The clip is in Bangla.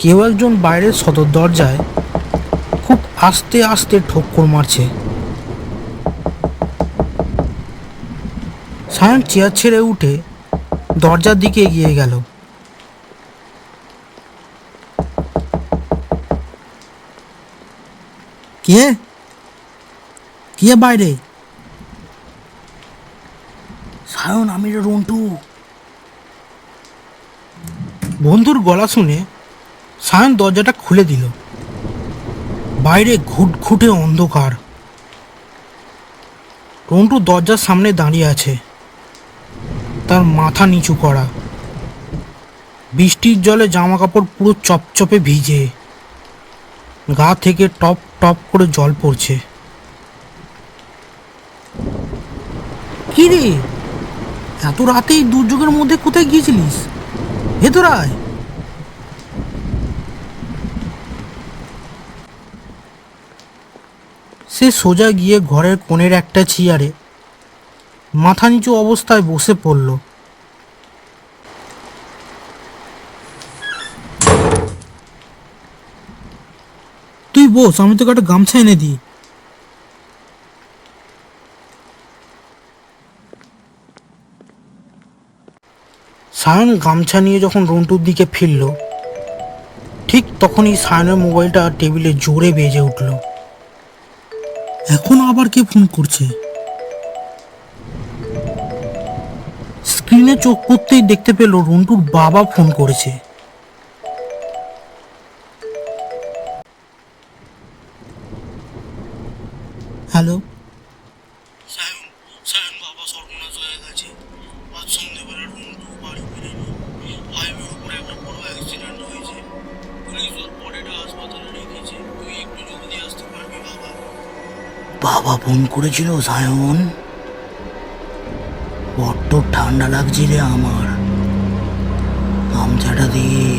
কেউ একজন বাইরের সদর দরজায় খুব আস্তে আস্তে ঠোক্কর মারছে। সায়ন চেয়ার ছেড়ে উঠে দরজার দিকে এগিয়ে গেল। কে কে বাইরে? সায়ন, আমি রন্টু। বন্ধুর গলা শুনে সায়ন দরজাটা খুলে দিল। বাইরে ঘুটঘুটে অন্ধকার। রন্টু দরজার সামনে দাঁড়িয়ে আছে, তার মাথা নিচু করা। বৃষ্টির জলে জামা কাপড় পুরো চপচপে ভিজে, গা থেকে টপ টপ করে জল পড়ছে। কি রে, এত রাতেই দুর্যোগের মধ্যে কোথায় গিয়েছিলিস? ভেতর আয়। সে সোজা গিয়ে ঘরের কোণের একটা চেয়ারে মাথা নিচু অবস্থায় বসে পড়ল। তুই বস, আমি তোকে একটা গামছা এনে দিই। সায়ন গামছা নিয়ে যখন রন্টুর দিকে ফিরল, ঠিক তখনই সায়নের মোবাইলটা টেবিলে জোরে বেজে উঠল। এখন আবার কে ফোন করছে? স্ক্রিনে চোখ পড়তেই দেখতে পেল রন্টুর বাবা ফোন করেছে। হ্যালো। সায়ন, সায়ন বাবা, সর্বনাশ হয়ে গেছে। আজ সন্ধ্যেবেলা রন্টু বাড়ি ফিরেনি। হাইওয়ের উপরে একটা বড় অ্যাক্সিডেন্ট হয়েছে। পুলিশ ওর বডিটা হাসপাতালে রেখেছে। তুই একটু জলদি আসতে পারবি বাবা? বাবা ফোন করেছিল সায়ন? বড্ড ঠান্ডা লাগছে রে আমার, গামছাটা দিয়ে।